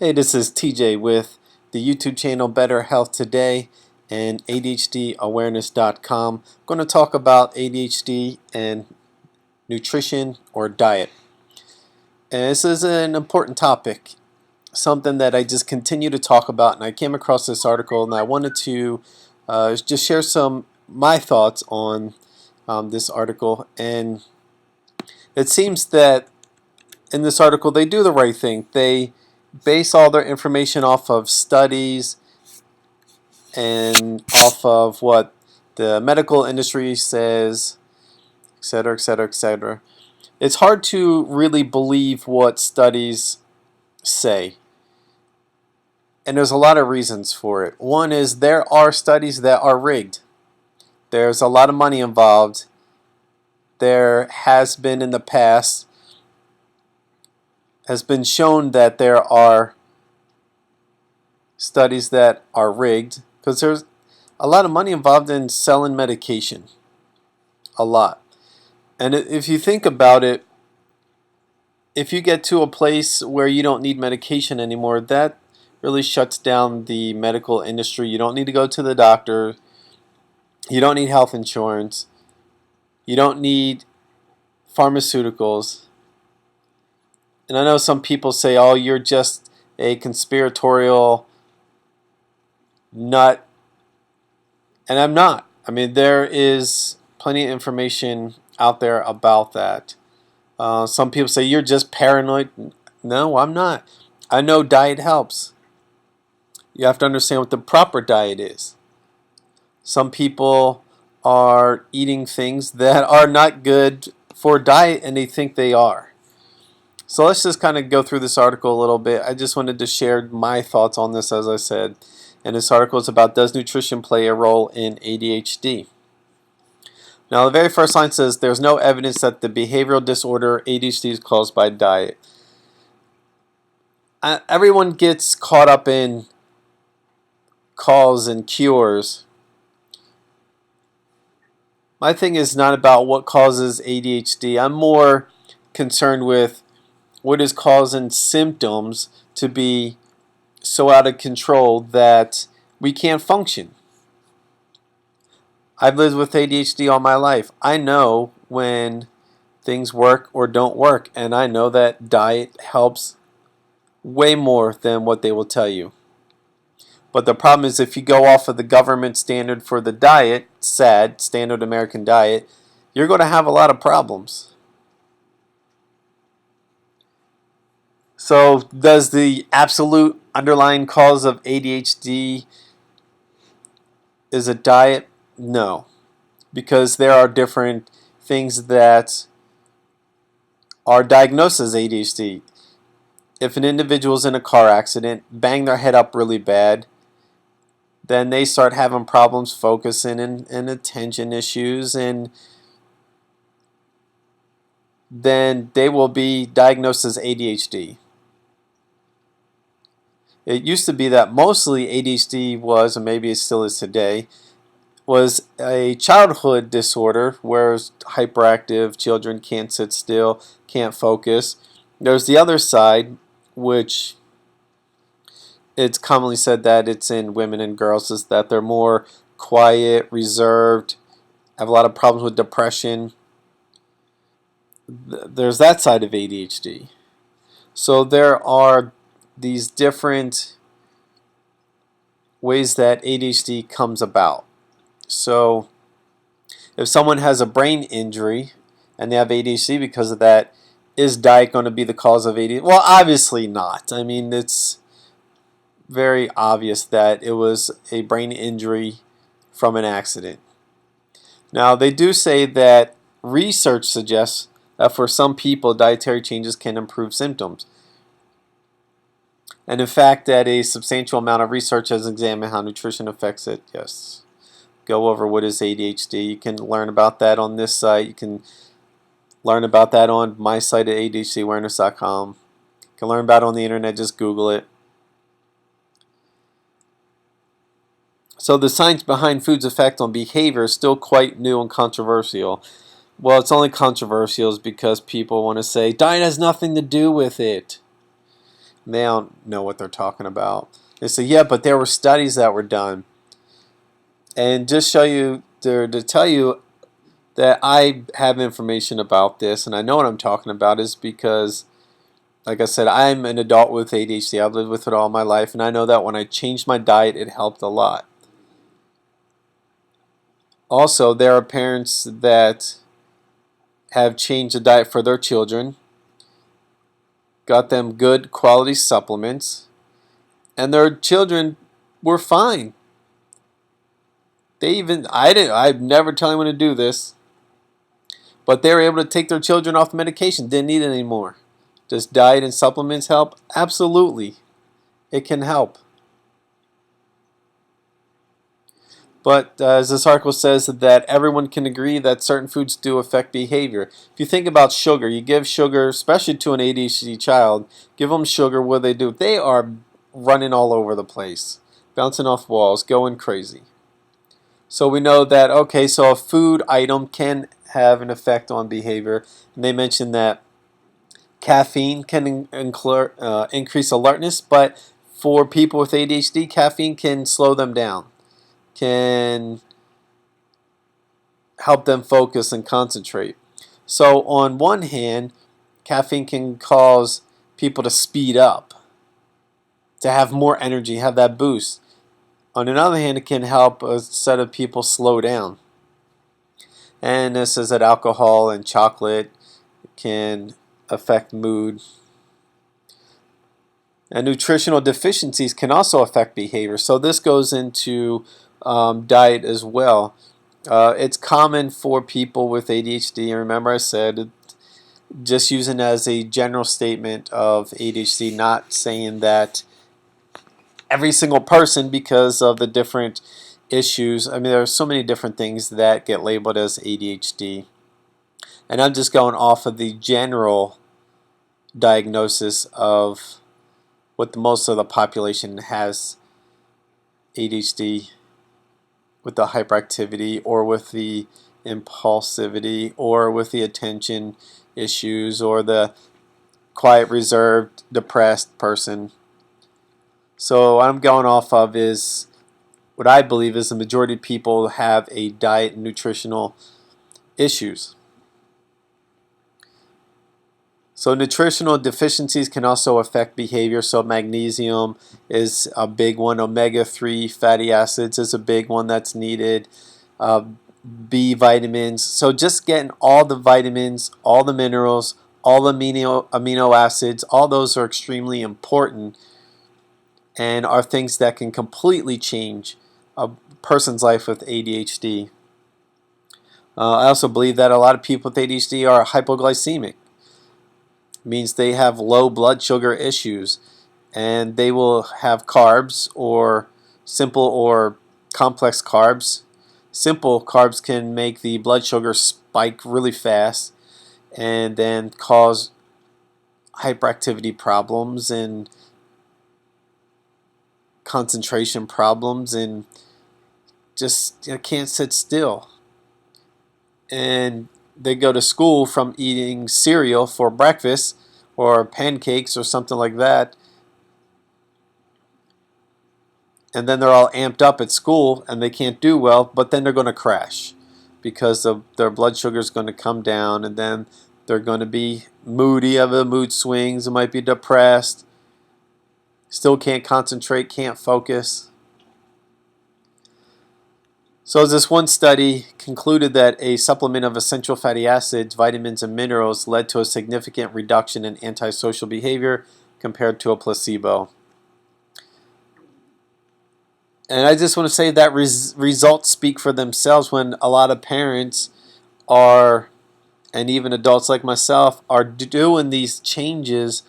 Hey, this is TJ with the YouTube channel Better Health Today and ADHDawareness.com. I'm going to talk about ADHD and nutrition or diet. And this is an important topic, something that I just continue to talk about. And I came across this article and I wanted to just share some my thoughts on this article. And it seems that in this article they do the right thing. They base all their information off of studies and off of what the medical industry says, etc., etc., etc. It's hard to really believe what studies say, and there's a lot of reasons for it. One is there are studies that are rigged. There's a lot of money involved. There has been in the past has been shown that there are studies that are rigged because there's a lot of money involved in selling medication. A lot. And if you think about it, if you get to a place where you don't need medication anymore, that really shuts down the medical industry. You don't need to go to the doctor. You don't need health insurance. You don't need pharmaceuticals. And I know some people say, oh, you're just a conspiratorial nut. And I'm not. I mean, there is plenty of information out there about that. Some people say you're just paranoid. No, I'm not. I know diet helps. You have to understand what the proper diet is. Some people are eating things that are not good for diet and they think they are. So let's just kind of go through this article a little bit. I just wanted to share my thoughts on this, as I said. And this article is about, does nutrition play a role in ADHD? Now, the very first line says, there's no evidence that the behavioral disorder ADHD is caused by diet. Everyone gets caught up in cause and cures. My thing is not about what causes ADHD. I'm more concerned with what is causing symptoms to be so out of control that we can't function. I've lived with ADHD all my life. I know when things work or don't work, and I know that diet helps way more than what they will tell you. But the problem is, if you go off of the government standard for the diet, SAD, Standard American Diet, you're going to have a lot of problems. So does the absolute underlying cause of ADHD is a diet? No, because there are different things that are diagnosed as ADHD. If an individual is in a car accident, bang their head up really bad, then they start having problems focusing and attention issues, and then they will be diagnosed as ADHD. It used to be that mostly ADHD was, and maybe it still is today, was a childhood disorder where hyperactive children can't sit still, can't focus. There's the other side, which it's commonly said that it's in women and girls, is that they're more quiet, reserved, have a lot of problems with depression. There's that side of ADHD. So there are these different ways that ADHD comes about. So if someone has a brain injury and they have ADHD because of that, is diet going to be the cause of ADHD? Well, obviously not. I mean, it's very obvious that it was a brain injury from an accident. Now, they do say that research suggests that for some people, dietary changes can improve symptoms. And in fact, that a substantial amount of research has examined how nutrition affects it. Yes. Go over what is ADHD. You can learn about that on this site. You can learn about that on my site at ADHDawareness.com. You can learn about it on the internet. Just Google it. So the science behind food's effect on behavior is still quite new and controversial. Well, it's only controversial because people want to say diet has nothing to do with it. They don't know what they're talking about. They say, yeah, but there were studies that were done. And just show you, to tell you that I have information about this and I know what I'm talking about is because, like I said, I'm an adult with ADHD. I've lived with it all my life, and I know that when I changed my diet, it helped a lot. Also, there are parents that have changed the diet for their children, got them good quality supplements, and their children were fine. I'd never tell anyone to do this, but they were able to take their children off medication, didn't need it anymore. Does diet and supplements help? Absolutely. It can help. But as this article says, that everyone can agree that certain foods do affect behavior. If you think about sugar, you give sugar, especially to an ADHD child, give them sugar, what do? They are running all over the place, bouncing off walls, going crazy. So we know that, okay, so a food item can have an effect on behavior. And they mentioned that caffeine can increase alertness, but for people with ADHD, caffeine can slow them down, can help them focus and concentrate. So on one hand, caffeine can cause people to speed up, to have more energy, have that boost. On the other hand, it can help a set of people slow down. And this is that alcohol and chocolate can affect mood. And nutritional deficiencies can also affect behavior. So this goes into diet as well. It's common for people with ADHD, and remember I said, just using as a general statement of ADHD, not saying that every single person, because of the different issues. I mean, there are so many different things that get labeled as ADHD. And I'm just going off of the general diagnosis of what most of the population has ADHD, with the hyperactivity or with the impulsivity or with the attention issues or the quiet, reserved, depressed person. So what I'm going off of is what I believe is the majority of people have a diet and nutritional issues. So nutritional deficiencies can also affect behavior. So magnesium is a big one. Omega-3 fatty acids is a big one that's needed. B vitamins. So just getting all the vitamins, all the minerals, all the amino acids, all those are extremely important and are things that can completely change a person's life with ADHD. I also believe that a lot of people with ADHD are hypoglycemic. Means they have low blood sugar issues, and they will have carbs, or simple or complex carbs. Simple carbs can make the blood sugar spike really fast and then cause hyperactivity problems and concentration problems, and just can't sit still. And they go to school from eating cereal for breakfast or pancakes or something like that, and then they're all amped up at school and they can't do well, but then they're going to crash because their blood sugar is going to come down, and then they're going to be moody, have the mood swings, they might be depressed, still can't concentrate, can't focus. So this one study concluded that a supplement of essential fatty acids, vitamins, and minerals led to a significant reduction in antisocial behavior compared to a placebo. And I just want to say that results speak for themselves when a lot of parents are, and even adults like myself, are doing these changes.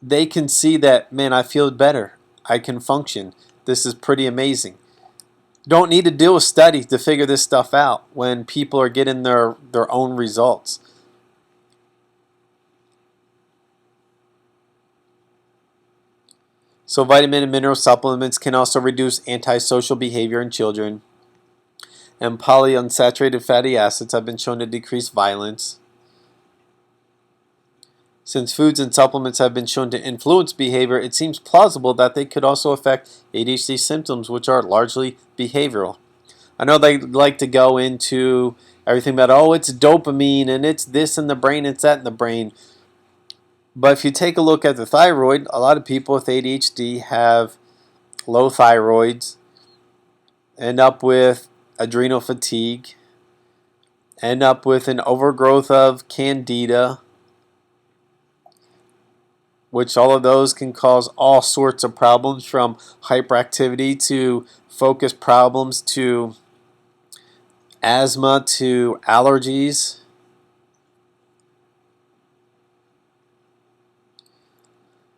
They can see that, man, I feel better. I can function. This is pretty amazing. Don't need to do a study to figure this stuff out when people are getting their own results. So vitamin and mineral supplements can also reduce antisocial behavior in children. And polyunsaturated fatty acids have been shown to decrease violence. Since foods and supplements have been shown to influence behavior, it seems plausible that they could also affect ADHD symptoms, which are largely behavioral. I know they like to go into everything about, oh, it's dopamine and it's this in the brain, it's that in the brain. But if you take a look at the thyroid, a lot of people with ADHD have low thyroids, end up with adrenal fatigue, end up with an overgrowth of candida, which all of those can cause all sorts of problems, from hyperactivity to focus problems to asthma to allergies.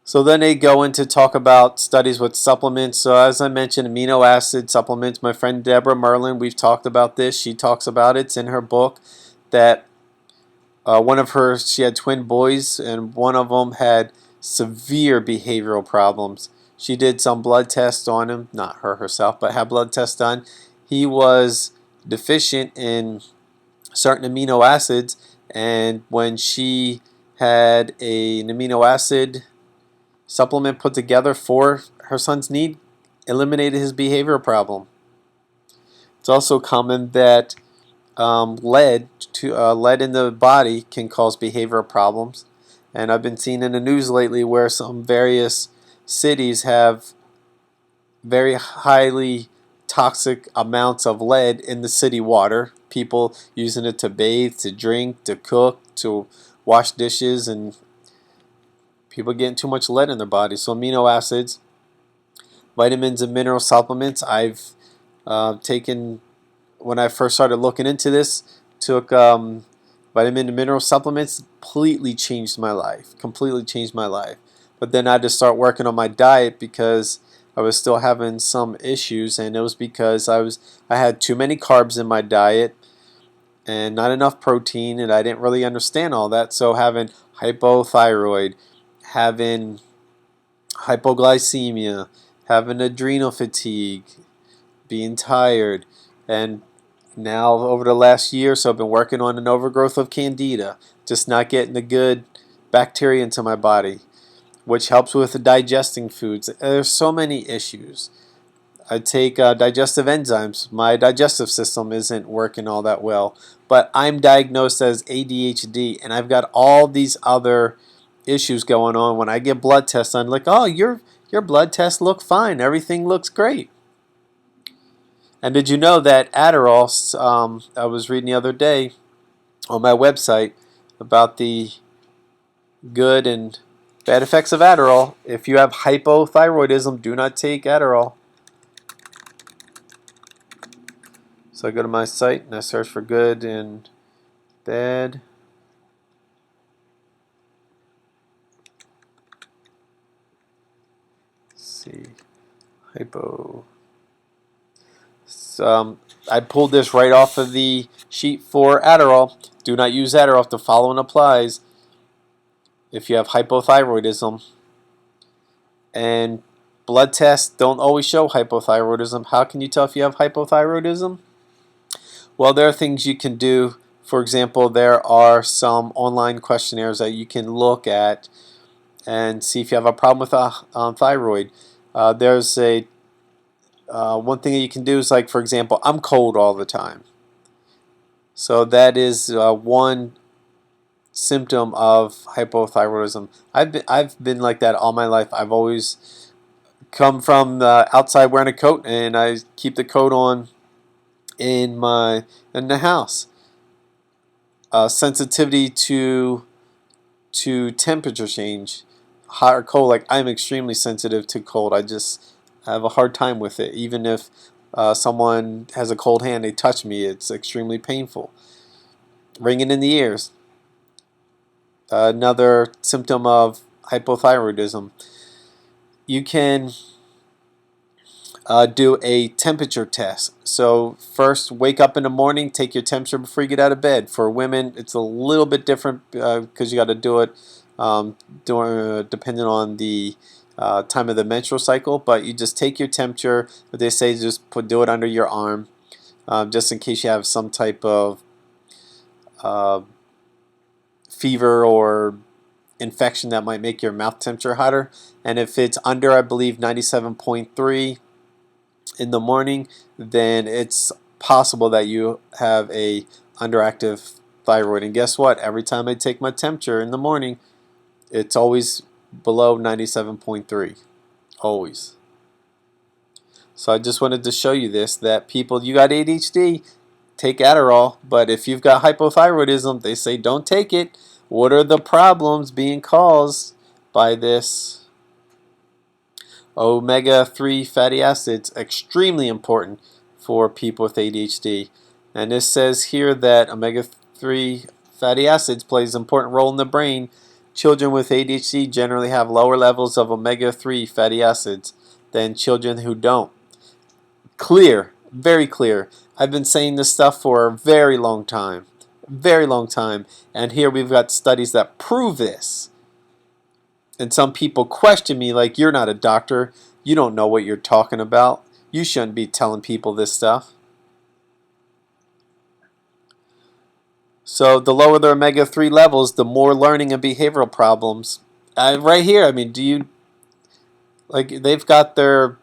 So then they go into talk about studies with supplements. So as I mentioned, amino acid supplements. My friend Deborah Merlin, we've talked about this. She talks about it. It's in her book that she had twin boys, and one of them had severe behavioral problems. She did some blood tests on him, not her herself, but had blood tests done. He was deficient in certain amino acids, and when she had an amino acid supplement put together for her son's need, eliminated his behavioral problem. It's also common that lead in the body can cause behavioral problems, and I've been seeing in the news lately where some various cities have very highly toxic amounts of lead in the city water. People using it to bathe, to drink, to cook, to wash dishes, and people getting too much lead in their body. So amino acids, vitamins, and mineral supplements. I've taken, when I first started looking into this, took vitamin and mineral supplements. Completely changed my life. Completely changed my life. But then I had to start working on my diet because I was still having some issues, and it was because I had too many carbs in my diet and not enough protein, and I didn't really understand all that. So having hypothyroid, having hypoglycemia, having adrenal fatigue, being tired, and now over the last year or so I've been working on an overgrowth of candida, just not getting the good bacteria into my body, which helps with digesting foods. There's so many issues. I take digestive enzymes. My digestive system isn't working all that well, but I'm diagnosed as ADHD, and I've got all these other issues going on. When I get blood tests, I'm like, oh, your blood tests look fine. Everything looks great. And did you know that Adderall, I was reading the other day on my website about the good and bad effects of Adderall. If you have hypothyroidism, do not take Adderall. So I go to my site and I search for good and bad. Let's see, hypo. I pulled this right off of the sheet for Adderall. Do not use Adderall if the following applies if you have hypothyroidism. And blood tests don't always show hypothyroidism. How can you tell if you have hypothyroidism? Well, there are things you can do. For example, there are some online questionnaires that you can look at and see if you have a problem with a thyroid. There's a one thing that you can do is, like, for example, I'm cold all the time. So that is one symptom of hypothyroidism. I've been like that all my life. I've always come from the outside wearing a coat, and I keep the coat on in the house. Sensitivity to temperature change, hot or cold. Like, I'm extremely sensitive to cold. I have a hard time with it. Even if someone has a cold hand, they touch me, it's extremely painful. Ringing in the ears, another symptom of hypothyroidism. You can do a temperature test. So first, wake up in the morning, take your temperature before you get out of bed. For women, it's a little bit different because you got to do it depending on the time of the menstrual cycle. But you just take your temperature. What they say is just do it under your arm, just in case you have some type of fever or infection that might make your mouth temperature hotter. And if it's under, I believe, 97.3 in the morning, then it's possible that you have a underactive thyroid. And guess what? Every time I take my temperature in the morning, it's always below 97.3. Always. So I just wanted to show you this, that people, you got ADHD, take Adderall, but if you've got hypothyroidism, they say don't take it. What are the problems being caused by this? Omega-3 fatty acids, extremely important for people with ADHD. And this says here that omega-3 fatty acids plays an important role in the brain. Children with ADHD generally have lower levels of omega-3 fatty acids than children who don't. Clear, very clear. I've been saying this stuff for a very long time. Very long time. And here we've got studies that prove this. And some people question me like, you're not a doctor. You don't know what you're talking about. You shouldn't be telling people this stuff. So the lower the omega-3 levels, the more learning and behavioral problems. Right here, I mean, do you, like, they've got their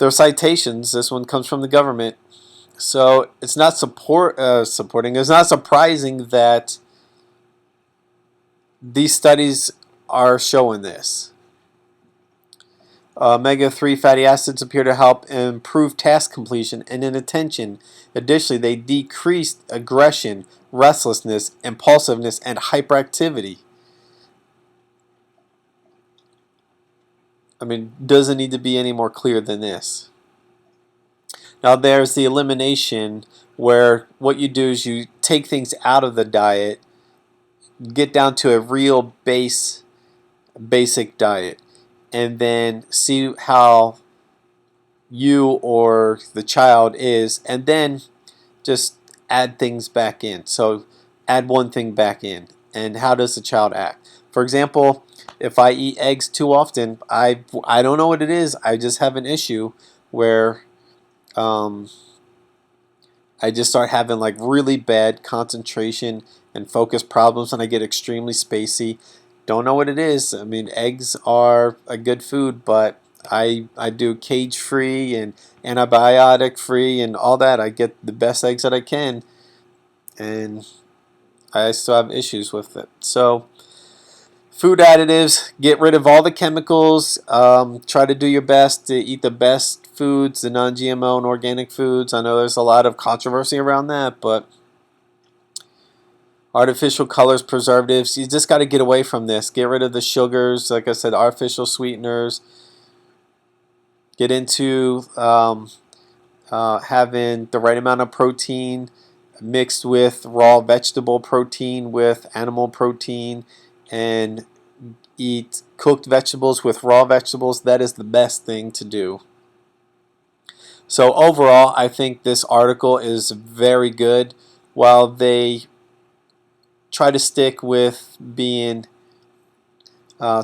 citations. This one comes from the government. So it's not supporting. It's not surprising that these studies are showing this. Omega-3 fatty acids appear to help improve task completion and inattention. Additionally, they decrease aggression, restlessness, impulsiveness, and hyperactivity. I mean, doesn't need to be any more clear than this. Now there's the elimination, where what you do is you take things out of the diet, get down to a real basic diet, and then see how you or the child is, and then just add things back in. So add one thing back in, and how does the child act? For example, if I eat eggs too often, I don't know what it is. I just have an issue where I just start having like really bad concentration and focus problems, and I get extremely spacey. Don't know what it is. I mean, eggs are a good food, but I do cage free and antibiotic free and all that. I get the best eggs that I can, and I still have issues with it. So food additives, get rid of all the chemicals. Try to do your best to eat the best foods, the non-GMO and organic foods. I know there's a lot of controversy around that, but artificial colors, preservatives, you just got to get away from this. Get rid of the sugars, like I said, artificial sweeteners. Get into having the right amount of protein mixed with raw vegetable protein with animal protein, and eat cooked vegetables with raw vegetables. That is the best thing to do. So overall, I think this article is very good. While they try to stick with being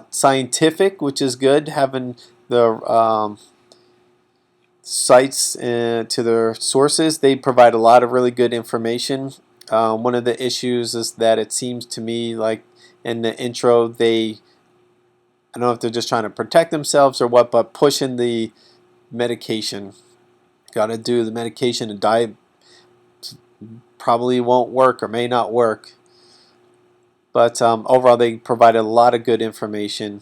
scientific, which is good, having the sites to their sources, they provide a lot of really good information. One of the issues is that it seems to me like in the intro, I don't know if they're just trying to protect themselves or what, but pushing the medication. Got to do the medication, and diet probably won't work or may not work. But overall, they provided a lot of good information.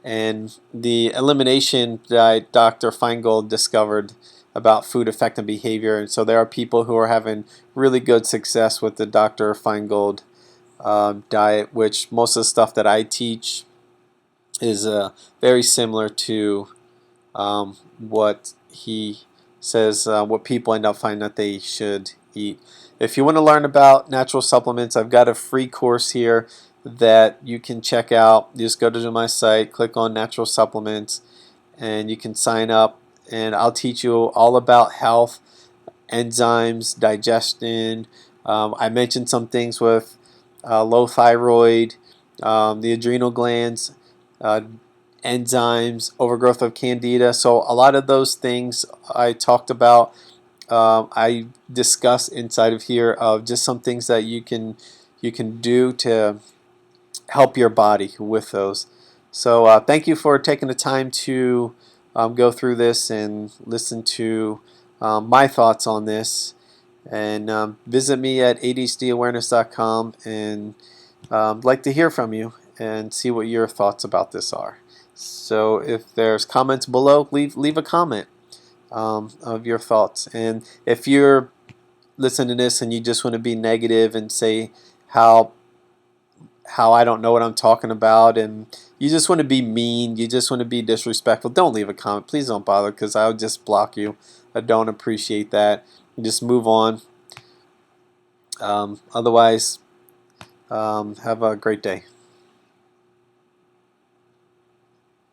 And the elimination that Dr. Feingold discovered about food effect and behavior. And so there are people who are having really good success with the Dr. Feingold diet, which most of the stuff that I teach is very similar to what he says, what people end up finding that they should eat. If you want to learn about natural supplements, I've got a free course here that you can check out. You just go to my site, click on natural supplements, and you can sign up, and I'll teach you all about health, enzymes, digestion. I mentioned some things with low thyroid, the adrenal glands, enzymes, overgrowth of candida. So a lot of those things I talked about, I discuss inside of here of just some things that you can you can do to help your body with those. So thank you for taking the time to go through this and listen to my thoughts on this. And visit me at ADHDawareness.com, and like to hear from you and see what your thoughts about this are. So if there's comments below, leave a comment of your thoughts. And if you're listening to this and you just want to be negative and say how I don't know what I'm talking about, and you just want to be mean, you just want to be disrespectful, don't leave a comment. Please don't bother, because I'll just block you. I don't appreciate that. Just move on. Otherwise, have a great day.